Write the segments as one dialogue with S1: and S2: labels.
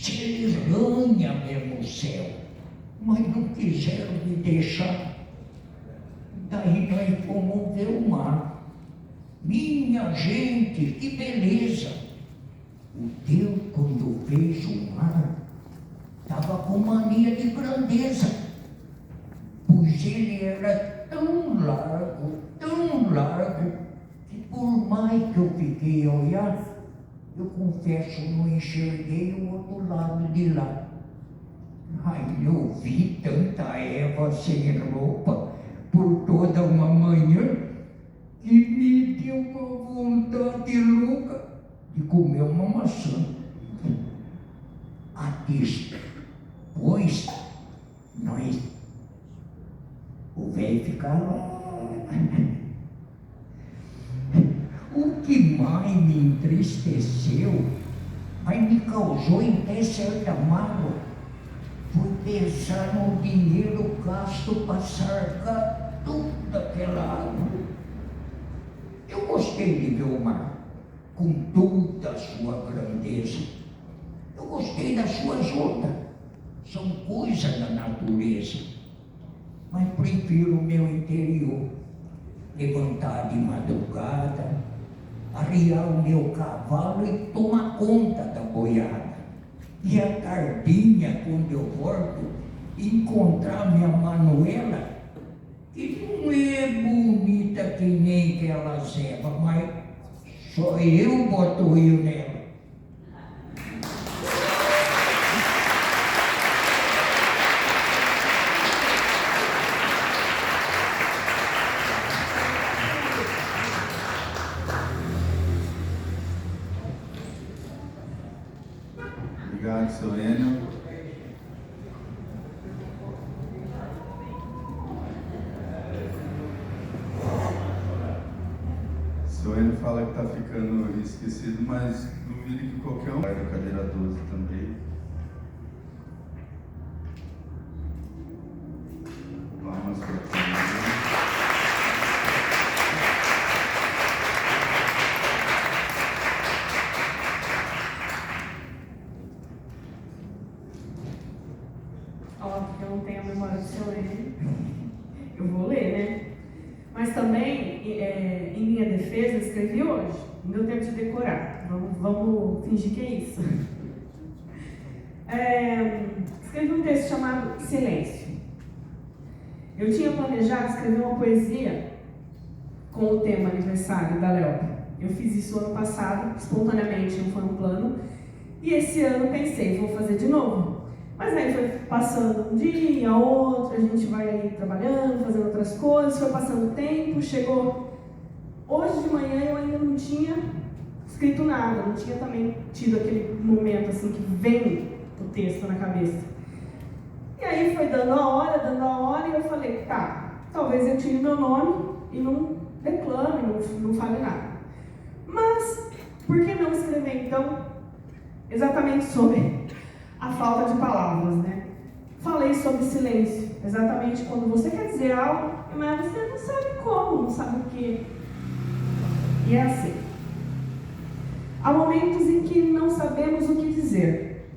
S1: se ele ranha mesmo o céu, mas não quiseram me deixar. Daí nós fomos ver o mar. Minha gente, que beleza! O Deus, quando fez o mar, estava com mania de grandeza, pois ele era tão largo, que por mais que eu fiquei a olhar, eu confesso, não enxerguei o outro lado de lá. Ai, eu vi tanta Eva sem roupa por toda uma manhã que me deu uma vontade louca de comer uma maçã. Pois nós, o velho ficava. O que mais me entristeceu, mas me causou até certa mágoa, foi pensar no dinheiro gasto para sarcar toda aquela água. Eu gostei de ver o mar, com toda a sua grandeza. Eu gostei das suas ondas, são coisas da natureza. Mas prefiro o meu interior, levantar de madrugada, arriar o meu cavalo e tomar conta da boiada. E à tardinha, quando eu volto, encontrar minha Manuela, que não é bonita que nem aquela Zeba, mas só eu boto o eu nela.
S2: Obrigado, seu Enio. Seu Enio fala que está ficando esquecido, mas duvido que qualquer um vai da cadeira 12 também. Palmas para você.
S3: Óbvio que eu não tenho a memória do seu Enio. Eu vou ler, né? Mas também, em minha defesa, eu escrevi hoje. Não deu tempo de decorar. Vamos fingir que é isso. Escrevi um texto chamado Silêncio. Eu tinha planejado escrever uma poesia com o tema aniversário da Léopa. Eu fiz isso ano passado, espontaneamente, não foi um plano. E esse ano pensei, vou fazer de novo. Mas aí foi passando um dia, outro, a gente vai trabalhando, fazendo outras coisas, foi passando o tempo, chegou hoje de manhã eu ainda não tinha escrito nada, não tinha também tido aquele momento assim que vem o texto na cabeça. E aí foi dando a hora, e eu falei, tá, talvez eu tire meu nome e não declame, não fale nada. Mas, por que não escrever então exatamente sobre a falta de palavras, né? Falei sobre silêncio, exatamente quando você quer dizer algo, mas você não sabe como, não sabe o que. E é assim. Há momentos em que não sabemos o que dizer.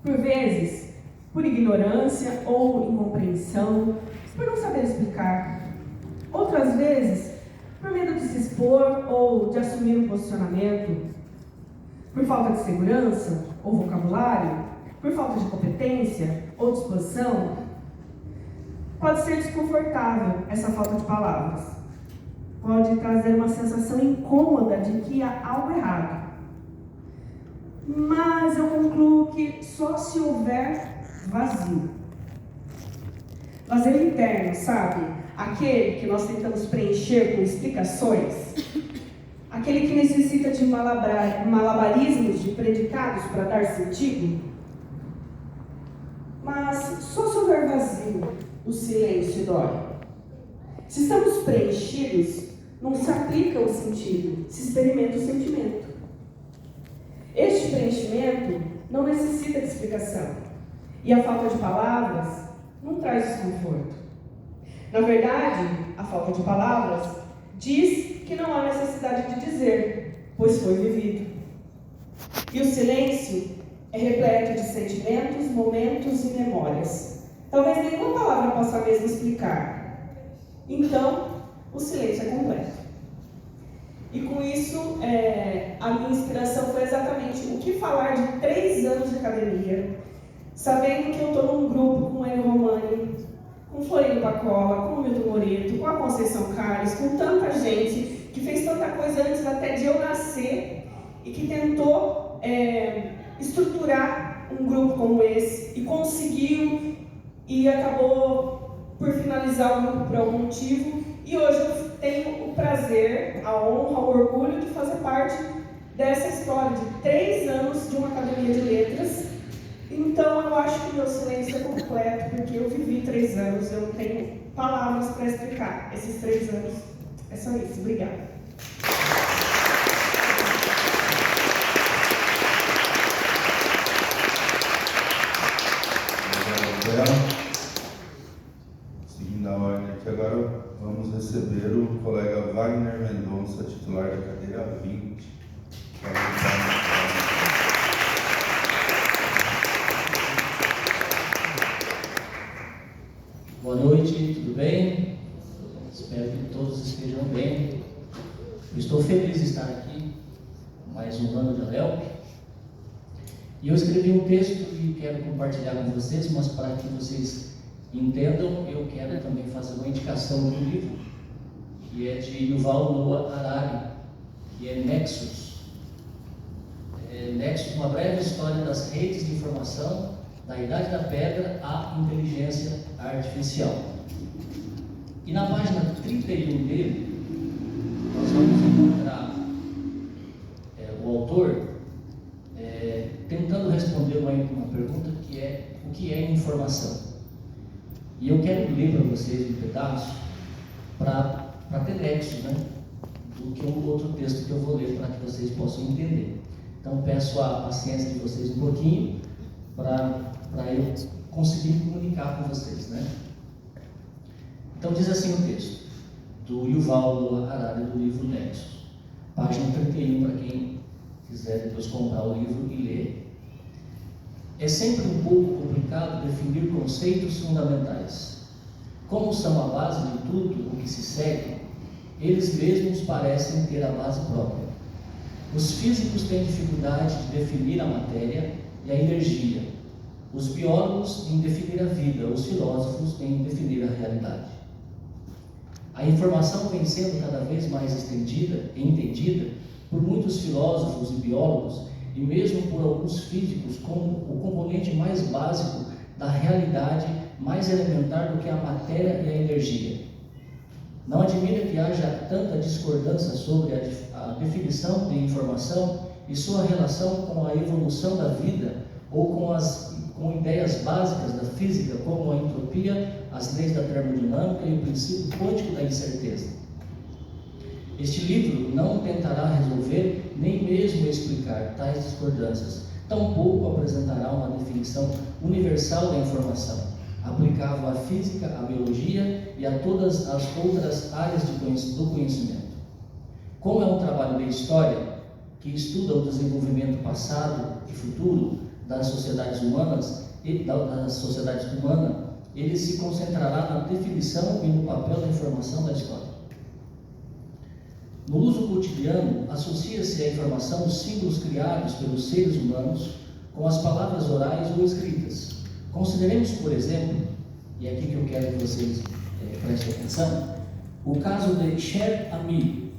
S3: Por vezes, por ignorância ou incompreensão, por não saber explicar. Outras vezes, por medo de se expor ou de assumir um posicionamento. Por falta de segurança ou vocabulário. Por falta de competência ou disposição. Pode ser desconfortável essa falta de palavras. Pode trazer uma sensação incômoda de que há algo errado. Mas eu concluo que só se houver vazio. Vazio interno, sabe? Aquele que nós tentamos preencher com explicações. Aquele que necessita de malabarismos de predicados para dar sentido. Mas só se houver vazio, o silêncio dói. Se estamos preenchidos, não se aplica o sentido, se experimenta o sentimento. Este preenchimento não necessita de explicação. E a falta de palavras não traz desconforto. Na verdade, a falta de palavras diz que não há necessidade de dizer, pois foi vivido. E o silêncio é repleto de sentimentos, momentos e memórias. Talvez nenhuma palavra possa mesmo explicar. Então, o silêncio é completo. E com isso, a minha inspiração foi exatamente o que falar de 3 anos de academia, sabendo que eu estou num grupo com o Hélio Romani, com Floriano Pacola, com o Milton Moreto, com a Conceição Carlos, com tanta gente que fez tanta coisa antes até de eu nascer e que tentou estruturar um grupo como esse e conseguiu e acabou por finalizar o grupo por algum motivo. E hoje eu tenho o prazer, a honra, o orgulho de fazer parte dessa história de 3 anos de uma academia de letras. Então eu acho que meu silêncio é completo, porque eu vivi 3 anos, eu não tenho palavras para explicar esses 3 anos. É só isso, obrigada.
S2: Seguindo a ordem aqui, agora vamos receber o colega Wagner Mendonça, titular da cadeira 20.
S4: Boa noite, tudo bem? Espero que todos estejam bem. Eu estou feliz de estar aqui, mais um ano de ALELP. E eu escrevi um texto e quero compartilhar com vocês, mas para que vocês entendam, eu quero também fazer uma indicação do livro, que é de Yuval Noah Harari, que é Nexus. Nexus, uma breve história das redes de informação, da Idade da Pedra à inteligência artificial. E na página 31 dele, nós vamos encontrar o autor tentando responder uma pergunta que é: o que é informação? E eu quero ler para vocês um pedaço para ter nexo, né, do que o outro texto que eu vou ler, para que vocês possam entender. Então peço a paciência de vocês um pouquinho para eu conseguir comunicar com vocês, né? Então diz assim o texto do Yuval Noah Harari, do livro Nexus, página 31, para quem quiser depois comprar o livro e ler. É sempre um pouco complicado definir conceitos fundamentais. Como são a base de tudo o que se segue, eles mesmos parecem ter a base própria. Os físicos têm dificuldade de definir a matéria e a energia. Os biólogos em definir a vida, os filósofos em definir a realidade. A informação vem sendo cada vez mais estendida e entendida por muitos filósofos e biólogos, e mesmo por alguns físicos, como o componente mais básico da realidade, mais elementar do que a matéria e a energia. Não admira que haja tanta discordância sobre a definição de informação e sua relação com a evolução da vida, ou com ideias básicas da física, como a entropia, as leis da termodinâmica e o princípio quântico da incerteza. Este livro não tentará resolver, nem mesmo explicar tais discordâncias, tampouco apresentará uma definição universal da informação, aplicável à física, à biologia e a todas as outras áreas do conhecimento. Como é um trabalho de história, que estuda o desenvolvimento passado e futuro das sociedades humanas, ele se concentrará na definição e no papel da informação da história. No uso cotidiano, associa-se à informação os símbolos criados pelos seres humanos com as palavras orais ou escritas. Consideremos, por exemplo, e é aqui que eu quero que vocês prestem atenção, o caso de Sher Ami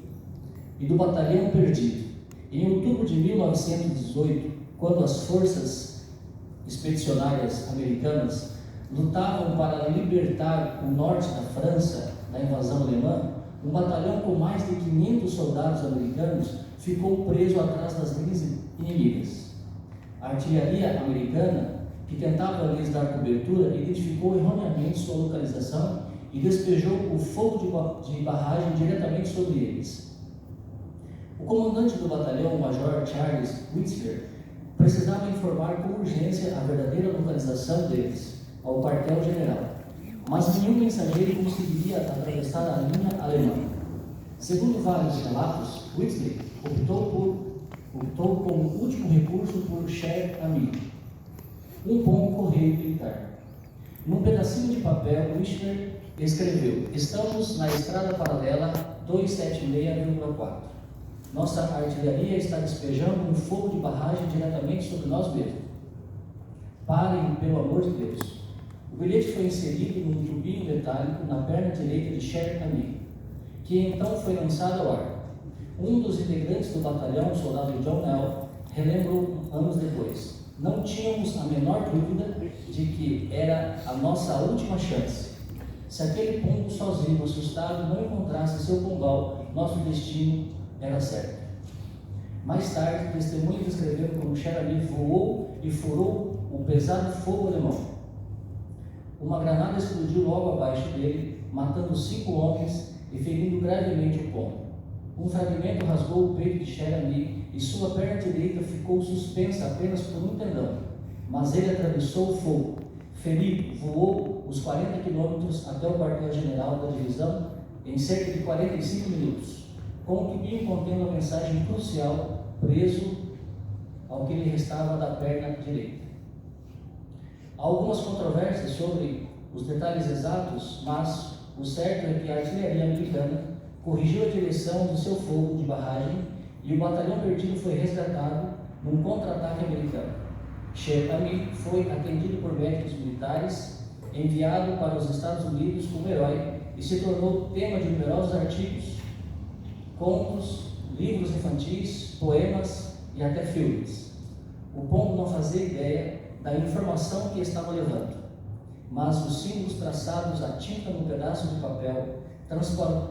S4: e do Batalhão Perdido. Em outubro de 1918, quando as forças expedicionárias americanas lutavam para libertar o norte da França da invasão alemã, um batalhão com mais de 500 soldados americanos ficou preso atrás das linhas inimigas. A artilharia americana, que tentava lhes dar cobertura, identificou erroneamente sua localização e despejou o fogo de barragem diretamente sobre eles. O comandante do batalhão, o Major Charles Whistler, precisava informar com urgência a verdadeira localização deles ao quartel-general, mas nenhum mensageiro conseguiria atravessar a linha alemã. Segundo vários relatos, Whistler optou por optou como último recurso por Cher Ami, um pombo correio militar. Num pedacinho de papel, Wishler escreveu: estamos na estrada paralela 276,4. Nossa artilharia está despejando um fogo de barragem diretamente sobre nós mesmos. Parem, pelo amor de Deus. O bilhete foi inserido num tubinho metálico na perna direita de Cher Ami, que então foi lançado ao ar. Um dos integrantes do batalhão, o soldado John Nell, relembrou anos depois: não tínhamos a menor dúvida de que era a nossa última chance. Se aquele pombo sozinho, assustado, não encontrasse seu pombal, nosso destino era certo. Mais tarde, testemunhas descreveram como Cher Ami voou e furou o pesado fogo alemão. Uma granada explodiu logo abaixo dele, matando 5 homens e ferindo gravemente o pombo. Um fragmento rasgou o peito de Cher Ami e sua perna direita ficou suspensa apenas por um tendão, mas ele atravessou o fogo. Ferido, voou os 40 quilômetros até o quartel-general da divisão em cerca de 45 minutos, com o tubinho contendo a mensagem crucial preso ao que lhe restava da perna direita. Há algumas controvérsias sobre os detalhes exatos, mas o certo é que a artilharia americana corrigiu a direção do seu fogo de barragem e o batalhão perdido foi resgatado num contra-ataque americano. Cher Ami foi atendido por médicos militares, enviado para os Estados Unidos como herói e se tornou tema de numerosos artigos, contos, livros infantis, poemas e até filmes. O pombo não fazia ideia da informação que estava levando, mas os símbolos traçados a tinta num pedaço de papel,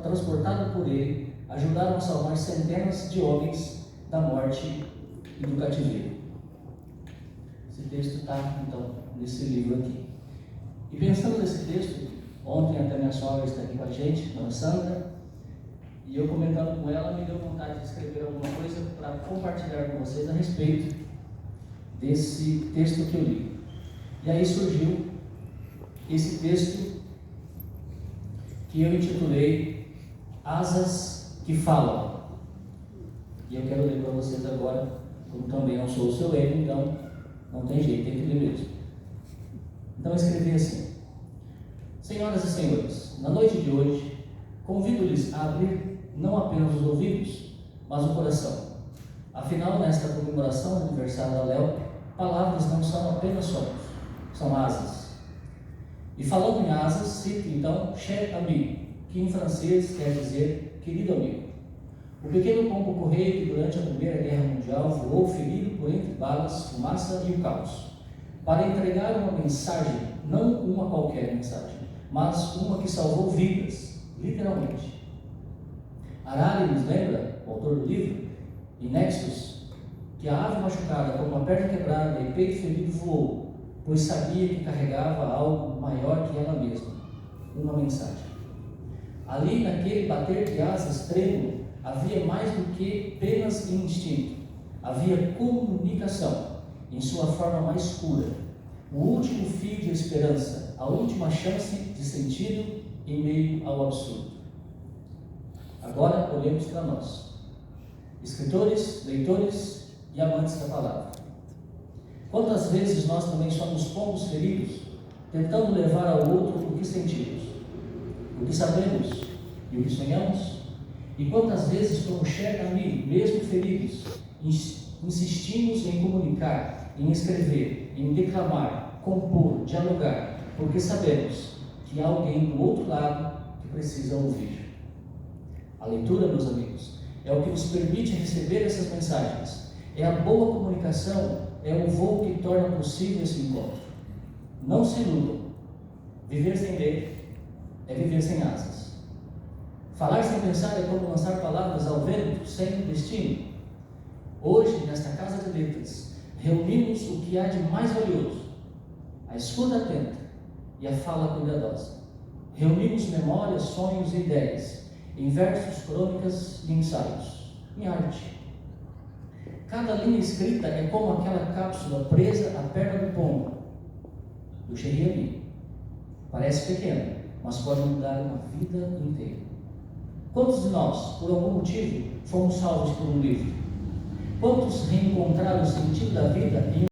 S4: transportado por ele, ajudaram a salvar centenas de homens da morte e do cativeiro. Esse texto está, então, nesse livro aqui. E pensando nesse texto, ontem até minha sogra está aqui com a gente, dona Sandra, e eu comentando com ela, me deu vontade de escrever alguma coisa para compartilhar com vocês a respeito desse texto que eu li. E aí surgiu esse texto que eu intitulei Asas que Falam. E eu quero ler para vocês agora, como também não sou o seu erro, então não tem jeito, tem que ler mesmo. Então eu escrevi assim: senhoras e senhores, na noite de hoje, convido-lhes a abrir não apenas os ouvidos, mas o coração. Afinal, nesta comemoração do aniversário da Léo, palavras não são apenas sonhos, são asas. E falando em asas, cito então Cher Ami, que em francês quer dizer querido amigo. O pequeno pombo correio que durante a Primeira Guerra Mundial voou ferido por entre balas, fumaça e o caos, para entregar uma mensagem, não uma qualquer mensagem, mas uma que salvou vidas, literalmente. Harari nos lembra, o autor do livro, em Nexus, que a ave machucada com uma perna quebrada e peito ferido voou, pois sabia que carregava algo maior que ela mesma, uma mensagem. Ali, naquele bater de asas trêmulo, havia mais do que penas e instinto, havia comunicação, em sua forma mais pura, o último fio de esperança, a última chance de sentido em meio ao absurdo. Agora olhemos para nós, escritores, leitores e amantes da palavra. Quantas vezes nós também somos pombos feridos, tentando levar ao outro o que sentimos, o que sabemos e o que sonhamos? E quantas vezes, como Cher Ami, mesmo feridos, insistimos em comunicar, em escrever, em declamar, compor, dialogar, porque sabemos que há alguém do outro lado que precisa ouvir. A leitura, meus amigos, é o que nos permite receber essas mensagens. É a boa comunicação, é o voo que torna possível esse encontro. Não se iludam. Viver sem ler é viver sem asas. Falar sem pensar é como lançar palavras ao vento, sem destino. Hoje, nesta Casa de Letras, reunimos o que há de mais valioso: a escuta atenta e a fala cuidadosa. Reunimos memórias, sonhos e ideias, em versos, crônicas e ensaios, em arte. Cada linha escrita é como aquela cápsula presa à perna do pombo, do Cher Ami. Parece pequena, mas pode mudar uma vida inteira. Quantos de nós, por algum motivo, fomos salvos por um livro? Quantos reencontraram o sentido da vida em